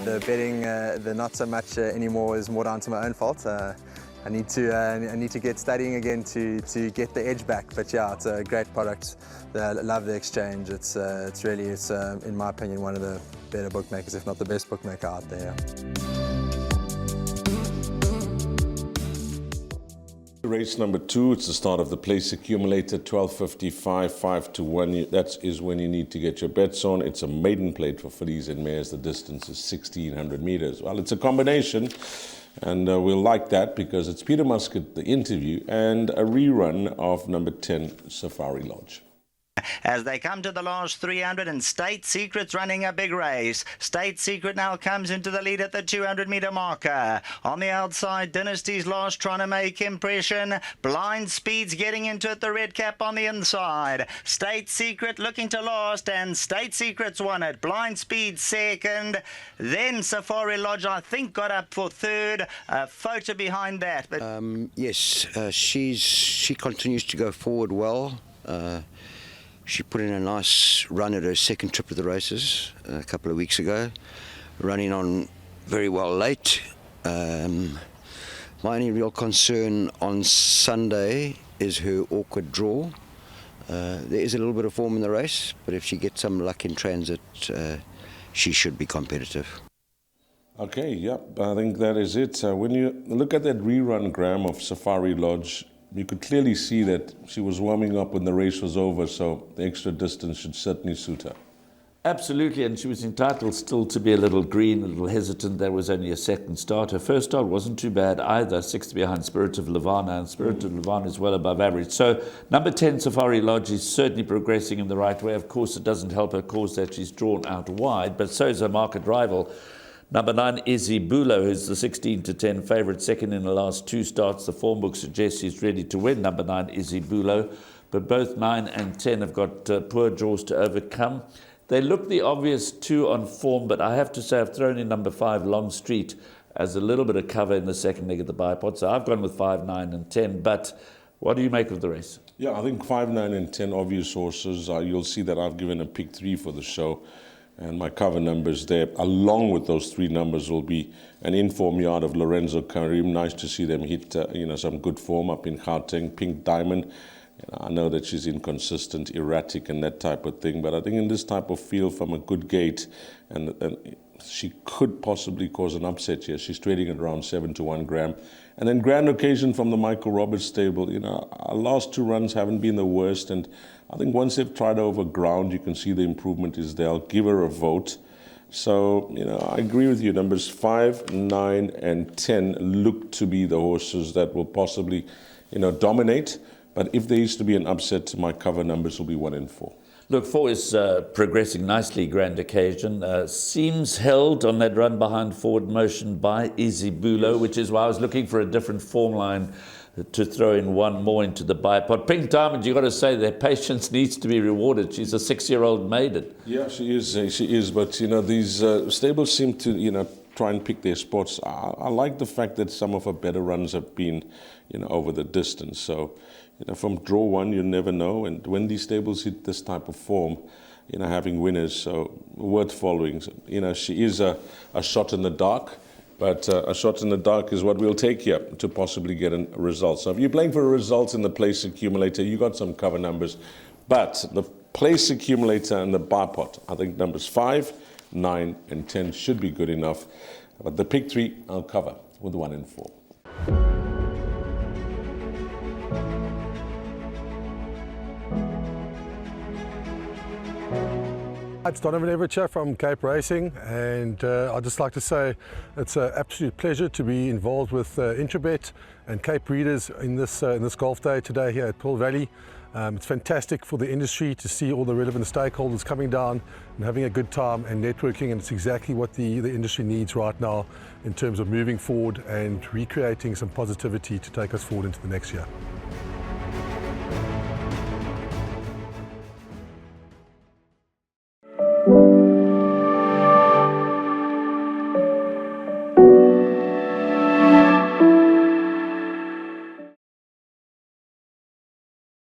the betting, the not so much anymore, is more down to my own fault. I need to get studying again to get the edge back. But yeah, it's a great product. I love the exchange. It's really, in my opinion, one of the better bookmakers, if not the best bookmaker out there. Race number 2, it's the start of the place accumulator, 12.55, 5 to 1. That is when you need to get your bets on. It's a maiden plate for fillies and mares. The distance is 1,600 meters. Well, it's a combination, and we'll like that because it's Peter Muscat, the interview, and a rerun of number 10, Safari Lodge. As they come to the last 300, and State Secret's running a big race. State Secret now comes into the lead at the 200-meter marker. On the outside, Dynasty's Lost trying to make impression. Blind Speed's getting into it, the red cap on the inside. State Secret looking to last, and State Secret's won it. Blind Speed second. Then Safari Lodge, I think, got up for third. A photo behind that. But yes, she continues to go forward well. She put in a nice run at her second trip of the races a couple of weeks ago, running on very well late. My only real concern on Sunday is her awkward draw. There is a little bit of form in the race, but if she gets some luck in transit, she should be competitive. Okay, yep, I think that is it. When you look at that rerun, Graham, of Safari Lodge, you could clearly see that she was warming up when the race was over, so the extra distance should certainly suit her. Absolutely, and she was entitled still to be a little green, a little hesitant. There was only a second start. Her first start wasn't too bad either, 6th behind Spirit of Levana, and Spirit of Levana is well above average. So number 10, Safari Lodge, is certainly progressing in the right way. Of course, it doesn't help her cause that she's drawn out wide, but so is her market rival. Number 9, Izzy Bulo, who's the 16-10 favourite, second in the last 2 starts. The form book suggests he's ready to win, number 9, Izzy Bulo. But both 9 and 10 have got poor draws to overcome. They look the obvious 2 on form, but I have to say I've thrown in number 5, Long Street, as a little bit of cover in the second leg of the bipod. So I've gone with 5, 9 and 10. But what do you make of the race? Yeah, I think 5, 9 and 10 obvious horses. You'll see that I've given a pick 3 for the show. And my cover numbers there, along with those 3 numbers, will be an inform yard of Lorenzo Karim. Nice to see them hit some good form up in Gauteng. Pink Diamond, I know that she's inconsistent, erratic, and that type of thing. But I think in this type of field, from a good gate, and she could possibly cause an upset here. She's trading at around 7 to 1 Graham. And then Grand Occasion from the Michael Roberts stable. Our last 2 runs haven't been the worst, and I think once they've tried over ground, you can see the improvement is there. I'll give her a vote. So, I agree with you. Numbers 5, 9, and 10 look to be the horses that will possibly, dominate. But if there is to be an upset, my cover numbers will be 1 and 4. Look, 4 is progressing nicely, Grand Occasion. Seems held on that run behind Forward Motion by Izzy Bulo, which is why I was looking for a different form line to throw in 1 more into the bipod. Pink Diamond, you've got to say their patience needs to be rewarded. She's a 6-year-old maiden. Yeah, she is. But, these stables seem to, try and pick their spots. I like the fact that some of her better runs have been, over the distance. So, from draw 1, you never know. And when these stables hit this type of form, having winners, so worth following. She is a shot in the dark. But a shot in the dark is what we'll take here to possibly get a result. So if you're playing for a result in the place accumulator, you got some cover numbers. But the place accumulator and the bipod, I think numbers 5, 9, and 10 should be good enough. But the pick 3, I'll cover with 1 and 4. It's Donovan Everett from Cape Racing, and I'd just like to say it's an absolute pleasure to be involved with Intrabet and Cape Breeders in this golf day today here at Pearl Valley. It's fantastic for the industry to see all the relevant stakeholders coming down and having a good time and networking, and it's exactly what the industry needs right now in terms of moving forward and recreating some positivity to take us forward into the next year.